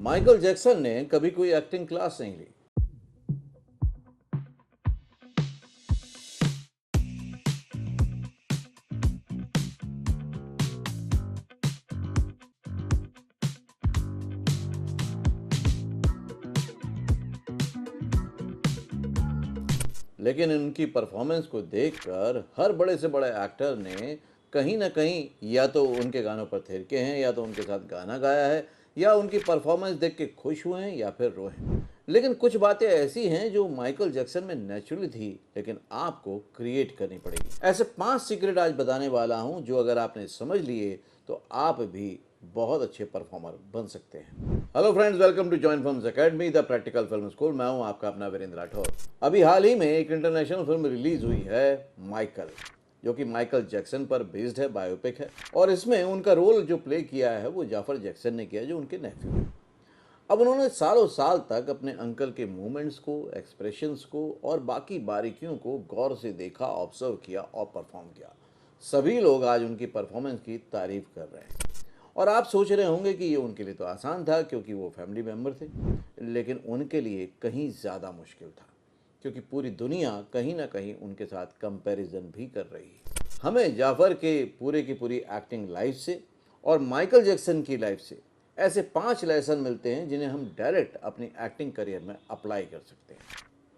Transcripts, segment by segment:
Michael Jackson ने कभी कोई एक्टिंग क्लास नहीं ली। लेकिन उनकी परफॉर्मेंस को देखकर हर बड़े से बड़े एक्टर ने कहीं ना कहीं या तो उनके गानों पर थिरके हैं, या तो उनके साथ गाना गाया है, या उनकी परफॉर्मेंस देख के खुश हुए हैं या फिर रोए हैं। लेकिन कुछ बातें ऐसी हैं जो माइकल जैक्सन में नेचुरली थी, लेकिन आपको क्रिएट करनी पड़ेगी। ऐसे 5 सीक्रेट आज बताने वाला हूं जो अगर आपने समझ लिए तो आप भी बहुत अच्छे परफॉर्मर बन सकते हैं। Hello friends, welcome to Join Films Academy the practical film school. मैं हूं आपका अपना वीरेंद्र राठौर। अभी हाल ही में एक इंटरनेशनल फिल्म रिलीज हुई है माइकल, जो कि माइकल जैक्सन पर बेस्ड है, बायोपिक है। और इसमें उनका रोल जो प्ले किया है वो जाफर जैक्सन ने किया, जो उनके नेफ्यू हैं। अब उन्होंने सालों साल तक अपने अंकल के मूवमेंट्स को, एक्सप्रेशंस को और बाकी बारीकियों को गौर से देखा, ऑब्जर्व किया और परफॉर्म किया। सभी लोग आज उनकी परफॉर्मेंस की तारीफ कर रहे हैं। और आप सोच रहे होंगे कि ये उनके लिए तो आसान था क्योंकि वो फैमिली मेम्बर थे, लेकिन उनके लिए कहीं ज़्यादा मुश्किल था, क्योंकि पूरी दुनिया कहीं ना कहीं उनके साथ कंपैरिजन भी कर रही है। हमें जाफर के पूरे की पूरी एक्टिंग लाइफ से और माइकल जैक्सन की लाइफ से ऐसे 5 लेसन मिलते हैं जिन्हें हम डायरेक्ट अपनी एक्टिंग करियर में अप्लाई कर सकते हैं।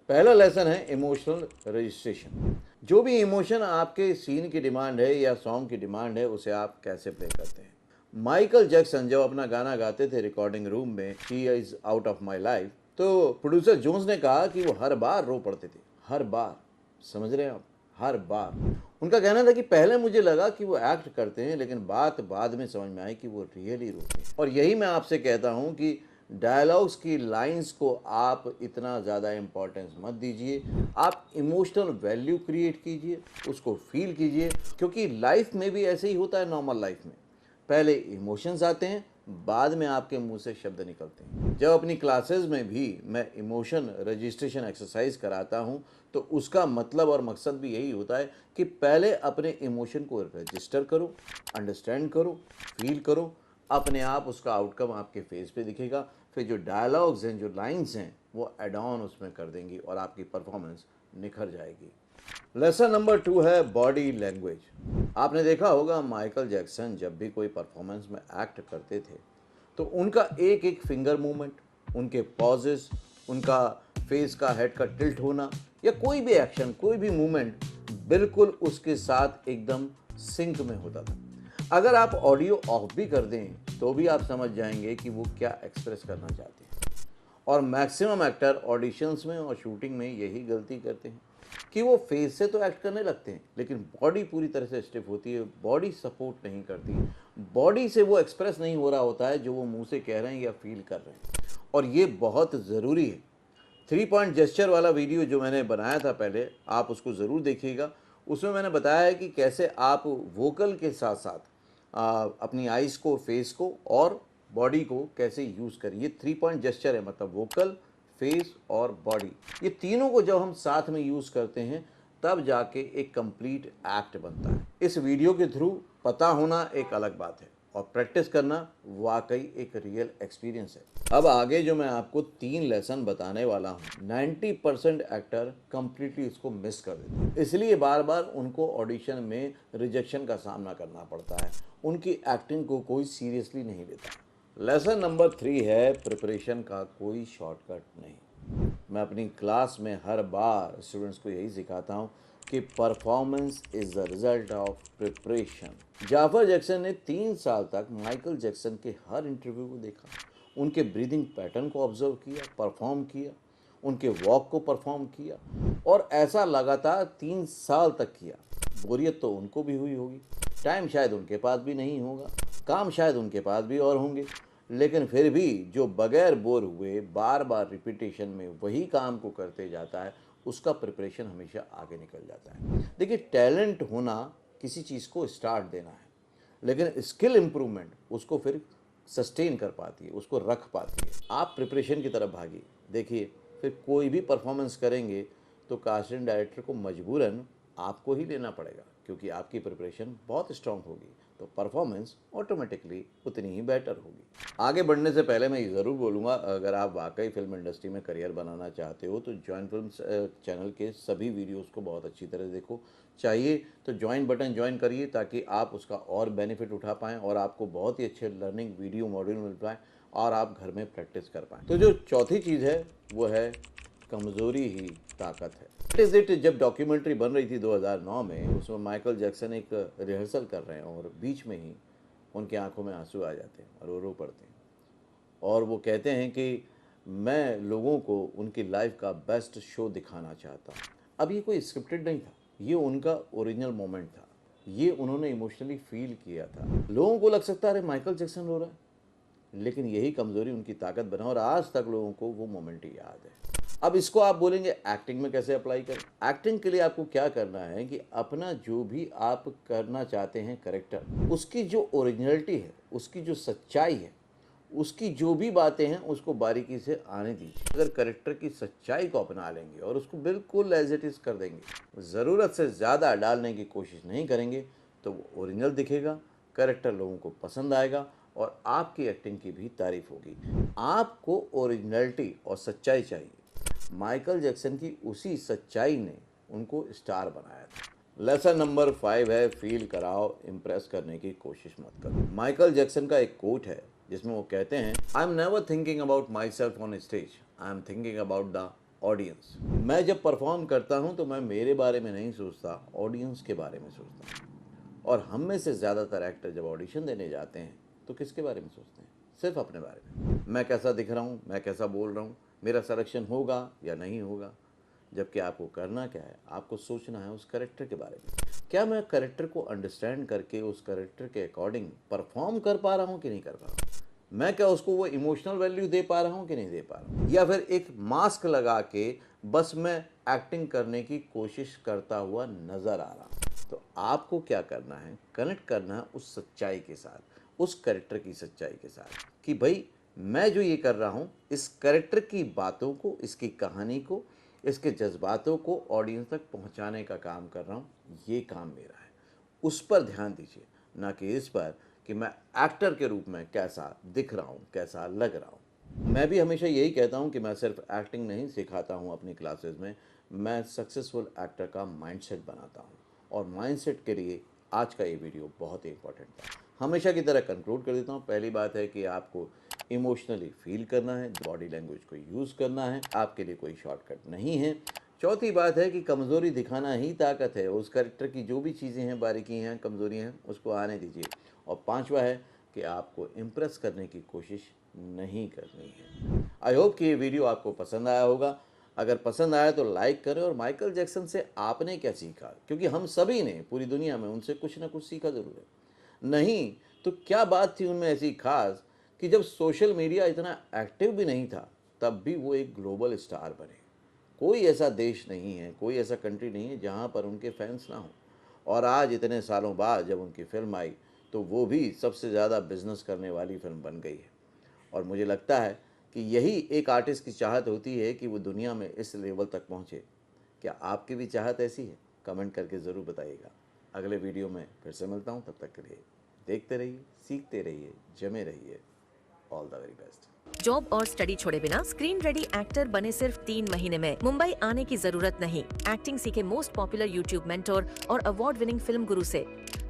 पहला लेसन है इमोशनल रजिस्ट्रेशन। जो भी इमोशन आपके सीन की डिमांड है या सॉन्ग की डिमांड है, उसे आप कैसे प्ले करते हैं। माइकल जैक्सन जब अपना गाना गाते थे रिकॉर्डिंग रूम में, she is out of my life, तो प्रोड्यूसर जोन्स ने कहा कि वो हर बार रो पड़ते थे। हर बार, समझ रहे हैं आप, हर बार। उनका कहना था कि पहले मुझे लगा कि वो एक्ट करते हैं, लेकिन बात बाद में समझ में आई कि वो रियली रोते हैं। और यही मैं आपसे कहता हूँ कि डायलॉग्स की लाइंस को आप इतना ज़्यादा इम्पोर्टेंस मत दीजिए। आप इमोशनल वैल्यू क्रिएट कीजिए, उसको फील कीजिए, क्योंकि लाइफ में भी ऐसे ही होता है। नॉर्मल लाइफ में पहले इमोशंस आते हैं, बाद में आपके मुंह से शब्द निकलते हैं। जब अपनी क्लासेस में भी मैं इमोशन रजिस्ट्रेशन एक्सरसाइज कराता हूं, तो उसका मतलब और मकसद भी यही होता है कि पहले अपने इमोशन को रजिस्टर करो, अंडरस्टैंड करो, फील करो। अपने आप उसका आउटकम आपके फेस पे दिखेगा। फिर जो डायलॉग्स हैं, जो लाइंस हैं, वो एड ऑन उसमें कर देंगी और आपकी परफॉर्मेंस निखर जाएगी। लेसन नंबर 2 है बॉडी लैंग्वेज। आपने देखा होगा माइकल जैक्सन जब भी कोई परफॉर्मेंस में एक्ट करते थे, तो उनका एक एक फिंगर मूवमेंट, उनके पॉजेस, उनका फेस का, हेड का टिल्ट होना, या कोई भी एक्शन, कोई भी मूवमेंट बिल्कुल उसके साथ एकदम सिंक में होता था। अगर आप ऑडियो ऑफ भी कर दें तो भी आप समझ जाएंगे कि वो क्या एक्सप्रेस करना चाहते हैं। और मैक्सिमम एक्टर ऑडिशंस में और शूटिंग में यही गलती करते हैं कि वो फेस से तो एक्ट करने लगते हैं, लेकिन बॉडी पूरी तरह से स्टिफ होती है, बॉडी सपोर्ट नहीं करती, बॉडी से वो एक्सप्रेस नहीं हो रहा होता है जो वो मुंह से कह रहे हैं या फील कर रहे हैं। और ये बहुत ज़रूरी है। 3 पॉइंट जेस्चर वाला वीडियो जो मैंने बनाया था पहले, आप उसको ज़रूर देखिएगा। उसमें मैंने बताया है कि कैसे आप वोकल के साथ साथ अपनी आइज़ को, फेस को और बॉडी को कैसे यूज़ करें। ये 3 पॉइंट जेस्चर है, मतलब वोकल, फेस और बॉडी। ये तीनों को जब हम साथ में यूज़ करते हैं तब जाके एक कंप्लीट एक्ट बनता है। इस वीडियो के थ्रू पता होना एक अलग बात है और प्रैक्टिस करना वाकई एक रियल एक्सपीरियंस है। अब आगे जो मैं आपको 3 लेसन बताने वाला हूँ, 90% एक्टर कंप्लीटली इसको मिस कर देते हैं, इसलिए बार बार उनको ऑडिशन में रिजेक्शन का सामना करना पड़ता है। उनकी एक्टिंग को कोई सीरियसली नहीं लेता। लेसन नंबर 3 है प्रिपरेशन का कोई शॉर्टकट नहीं। मैं अपनी क्लास में हर बार स्टूडेंट्स को यही सिखाता हूँ कि performance is the result of preparation. Jafar Jackson ने 3 साल तक माइकल जैक्सन के हर इंटरव्यू को देखा, उनके ब्रीदिंग पैटर्न को ऑब्जर्व किया, परफॉर्म किया, उनके वॉक को परफॉर्म किया, और ऐसा लगातार 3 साल तक किया। बोरियत तो उनको भी हुई होगी, टाइम शायद उनके पास भी नहीं होगा, काम शायद उनके पास भी और होंगे, लेकिन फिर भी जो बगैर बोर हुए बार बार रिपीटेशन में वही काम को करते जाता है, उसका प्रिपरेशन हमेशा आगे निकल जाता है। देखिए, टैलेंट होना किसी चीज़ को स्टार्ट देना है, लेकिन स्किल इम्प्रूवमेंट उसको फिर सस्टेन कर पाती है, उसको रख पाती है। आप प्रिपरेशन की तरफ भागिए। देखिए, फिर कोई भी परफॉर्मेंस करेंगे तो कास्टिंग डायरेक्टर को मजबूरन आपको ही लेना पड़ेगा, क्योंकि आपकी प्रिपरेशन बहुत स्ट्रांग होगी। तो परफॉर्मेंस ऑटोमेटिकली उतनी ही बेटर होगी। आगे बढ़ने से पहले मैं ये ज़रूर बोलूँगा, अगर आप वाकई फिल्म इंडस्ट्री में करियर बनाना चाहते हो तो जॉइन फिल्म्स चैनल के सभी वीडियोस को बहुत अच्छी तरह देखो। चाहिए तो ज्वाइन बटन ज्वाइन करिए ताकि आप उसका और बेनिफिट उठा पाएँ और आपको बहुत ही अच्छे लर्निंग वीडियो मॉड्यूल मिल पाएँ और आप घर में प्रैक्टिस कर पाएँ। तो जो चौथी चीज़ है वो है कमज़ोरी ही ताकत है। इट इज़ इट जब डॉक्यूमेंट्री बन रही थी 2009 में, उसमें माइकल जैक्सन एक रिहर्सल कर रहे हैं और बीच में ही उनकी आंखों में आंसू आ जाते हैं और वो रो पड़ते हैं और वो कहते हैं कि मैं लोगों को उनकी लाइफ का बेस्ट शो दिखाना चाहता हूँ। अब ये कोई स्क्रिप्टेड नहीं था, ये उनका ओरिजिनल मोमेंट था, ये उन्होंने इमोशनली फील किया था। लोगों को लग सकता है अरे माइकल जैक्सन रो रहा है, लेकिन यही कमज़ोरी उनकी ताकत बना और आज तक लोगों को वो मोमेंट याद है। अब इसको आप बोलेंगे एक्टिंग में कैसे अप्लाई करें। एक्टिंग के लिए आपको क्या करना है कि अपना जो भी आप करना चाहते हैं कैरेक्टर, उसकी जो ओरिजिनलिटी है, उसकी जो सच्चाई है, उसकी जो भी बातें हैं उसको बारीकी से आने दीजिए। अगर कैरेक्टर की सच्चाई को अपना लेंगे और उसको बिल्कुल एज इट इज़ कर देंगे, ज़रूरत से ज़्यादा डालने की कोशिश नहीं करेंगे तो वो ओरिजिनल दिखेगा, कैरेक्टर लोगों को पसंद आएगा और आपकी एक्टिंग की भी तारीफ होगी। आपको ओरिजिनलिटी और सच्चाई चाहिए। माइकल जैक्सन की उसी सच्चाई ने उनको स्टार बनाया था। लेसन नंबर 5 है फील कराओ, इम्प्रेस करने की कोशिश मत करो। माइकल जैक्सन का एक कोट है जिसमें वो कहते हैं, I am never thinking about my self on stage, I am thinking about the audience. मैं जब परफॉर्म करता हूँ तो मैं मेरे बारे में नहीं सोचता, ऑडियंस के बारे में सोचता हूँ। और हम में से ज़्यादातर एक्टर जब ऑडिशन देने जाते हैं तो किसके बारे में सोचते हैं? सिर्फ अपने बारे में। मैं कैसा दिख रहा हूँ, मैं कैसा बोल रहा हूँ, मेरा सिलेक्शन होगा या नहीं होगा। जबकि आपको करना क्या है, आपको सोचना है उस कैरेक्टर के बारे में। क्या मैं कैरेक्टर को अंडरस्टैंड करके उस कैरेक्टर के अकॉर्डिंग परफॉर्म कर पा रहा हूँ कि नहीं कर पा रहा हूँ? मैं क्या उसको वो इमोशनल वैल्यू दे पा रहा हूँ कि नहीं दे पा रहा हूँ? या फिर एक मास्क लगा के बस मैं एक्टिंग करने की कोशिश करता हुआ नज़र आ रहा हूँ? तो आपको क्या करना है, कनेक्ट करना है उस सच्चाई के साथ, उस कैरेक्टर की सच्चाई के साथ कि भाई मैं जो ये कर रहा हूँ, इस कैरेक्टर की बातों को, इसकी कहानी को, इसके जज्बातों को ऑडियंस तक पहुँचाने का काम कर रहा हूँ, ये काम मेरा है। उस पर ध्यान दीजिए, ना कि इस पर कि मैं एक्टर के रूप में कैसा दिख रहा हूँ, कैसा लग रहा हूँ। मैं भी हमेशा यही कहता हूँ कि मैं सिर्फ एक्टिंग नहीं सिखाता हूँ अपनी क्लासेस में, मैं सक्सेसफुल एक्टर का माइंडसेट बनाता हूँ और माइंडसेट के लिए आज का ये वीडियो बहुत ही इंपॉर्टेंट था। हमेशा की तरह कंक्लूड कर देता हूँ। पहली बात है कि आपको इमोशनली फील करना है, बॉडी लैंग्वेज को यूज़ करना है, आपके लिए कोई शॉर्टकट नहीं है। चौथी बात है कि कमज़ोरी दिखाना ही ताकत है, उस कैरेक्टर की जो भी चीज़ें हैं, बारीकी हैं, कमज़ोरियाँ हैं, उसको आने दीजिए। और पांचवा है कि आपको इम्प्रेस करने की कोशिश नहीं करनी है। आई होप कि ये वीडियो आपको पसंद आया होगा। अगर पसंद आया तो लाइक करें और माइकल जैक्सन से आपने क्या सीखा, क्योंकि हम सभी ने पूरी दुनिया में उनसे कुछ ना कुछ सीखा ज़रूर है। नहीं तो क्या बात थी उनमें ऐसी खास कि जब सोशल मीडिया इतना एक्टिव भी नहीं था तब भी वो एक ग्लोबल स्टार बने। कोई ऐसा देश नहीं है, कोई ऐसा कंट्री नहीं है जहाँ पर उनके फैंस ना हों। और आज इतने सालों बाद जब उनकी फिल्म आई तो वो भी सबसे ज़्यादा बिजनेस करने वाली फिल्म बन गई है। और मुझे लगता है कि यही एक आर्टिस्ट की चाहत होती है कि वो दुनिया में इस लेवल तक पहुँचे। क्या आपकी भी चाहत ऐसी है? कमेंट करके ज़रूर बताइएगा। अगले वीडियो में फिर से मिलता हूँ, तब तक के लिए देखते रहिए, सीखते रहिए, जमे रहिए। All the very best. Job और स्टडी छोड़े बिना स्क्रीन रेडी एक्टर बने सिर्फ 3 महीने में। मुंबई आने की जरूरत नहीं। एक्टिंग सीखे मोस्ट पॉपुलर यूट्यूब मेंटोर और अवार्ड विनिंग फिल्म गुरु से।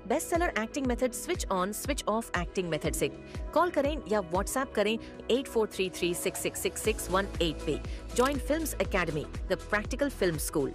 Best seller acting method switch on switch off acting method से कॉल करें या व्हाट्सएप करें 8433666618 पे। Join Films Academy, the practical film school.